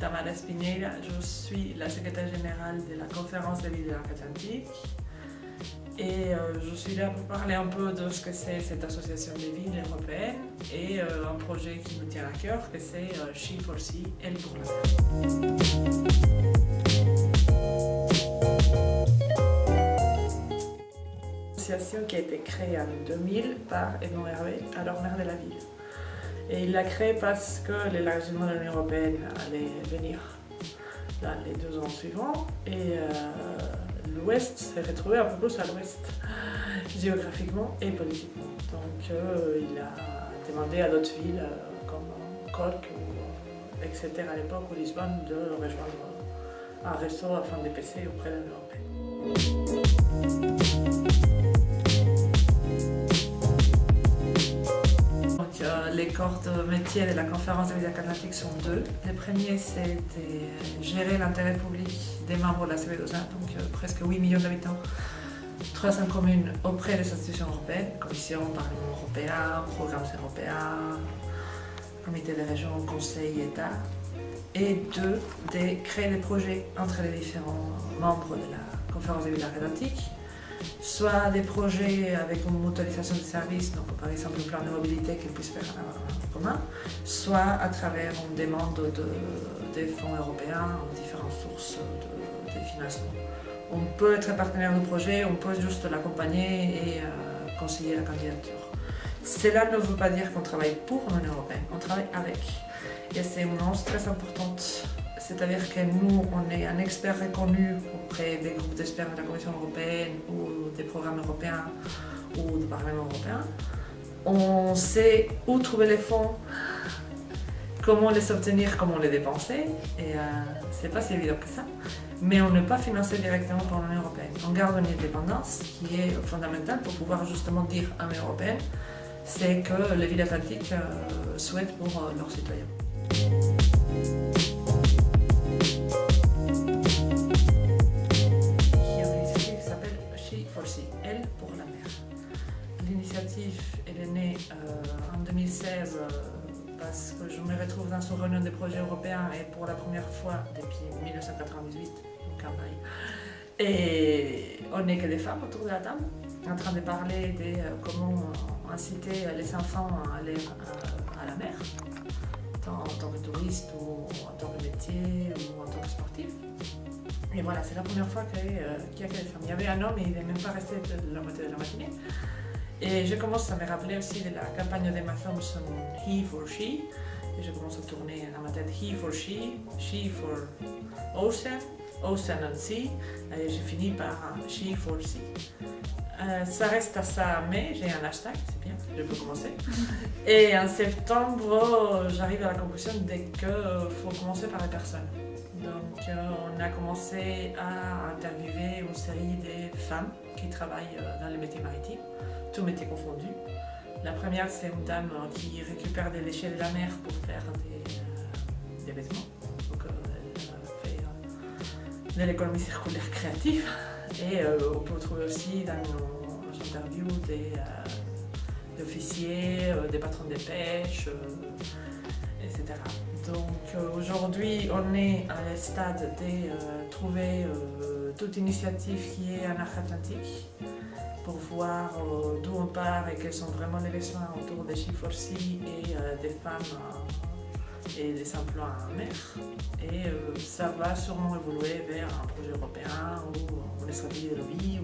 Tamara Spinella, je suis la secrétaire générale de la conférence des villes de l'Atlantique et je suis là pour parler un peu de ce que c'est cette association des villes européennes et un projet qui nous tient à cœur, que c'est She4Sea, Elle pour la mer. Association qui a été créée en 2000 par Edmond Hervé, alors maire de la ville. Et il l'a créée parce que l'élargissement de l'Union européenne allait venir dans les 2 ans suivants et l'Ouest s'est retrouvé un peu plus à l'Ouest, géographiquement et politiquement. Donc il a demandé à d'autres villes comme Cork, etc. à l'époque, ou Lisbonne, de rejoindre un réseau afin d'épaissir auprès de l'Union européenne. Les corps de métier de la conférence des villes atlantiques sont 2. Le premier, c'est de gérer l'intérêt public des membres de la CB2A, donc presque 8 millions d'habitants, 300 communes auprès des institutions européennes, Commission, Parlement européen, programmes européens, Comité des régions, Conseil, État. Et 2, de créer des projets entre les différents membres de la conférence des villes atlantiques, soit des projets avec une mutualisation de services, donc par exemple un plan de mobilité qu'ils puissent faire en commun, soit à travers une demande des fonds européens, différentes sources de financement. On peut être partenaire du projet, on peut juste l'accompagner et conseiller la candidature. Cela ne veut pas dire qu'on travaille pour l'Union européenne, on travaille avec. Et c'est une nuance très importante. C'est-à-dire que nous, on est un expert reconnu auprès des groupes d'experts de la Commission européenne ou des programmes européens ou du Parlement européen. On sait où trouver les fonds, comment les obtenir, comment les dépenser. Et c'est pas si évident que ça. Mais on n'est pas financé directement par l'Union européenne. On garde une indépendance qui est fondamentale pour pouvoir justement dire à l'Union européenne c'est que les villes atlantiques souhaitent pour leurs citoyens. Elle pour la mer. L'initiative elle est née en 2016 parce que je me retrouve dans une réunion des projets européens et pour la première fois depuis 1998 en campagne. Et on n'est que des femmes autour de la table en train de parler de comment inciter les enfants à aller à la mer, tant en tant que touriste ou en tant que métier ou en tant que sportif. Et voilà, c'est la première fois qu'il y a que des femmes. Il y avait un homme et il n'est même pas resté la moitié de la matinée. Et je commence à me rappeler aussi de la campagne d'Emma Thompson, He4She. Et je commence à tourner dans ma tête She for Ocean, Ocean and Sea. Et je finis par She4Sea. Ça reste à ça, mais j'ai un hashtag, c'est bien, je peux commencer. Et en septembre, j'arrive à la conclusion qu'il faut commencer par les personnes. Donc on a commencé à interviewer une série de femmes qui travaillent dans les métiers maritimes, tous métiers confondus. La première, c'est une dame qui récupère des déchets de la mer pour faire des vêtements. Donc elle fait de l'économie circulaire créative. Et on peut trouver aussi dans nos interviews des officiers, des patrons de pêche, etc. Donc aujourd'hui, on est à le stade de trouver toute initiative qui est en arc atlantique pour voir d'où on part et quels sont vraiment les besoins autour de She4Sea et des femmes et des emplois en mer. Et ça va sûrement évoluer vers un projet européen ou une stratégie de lobby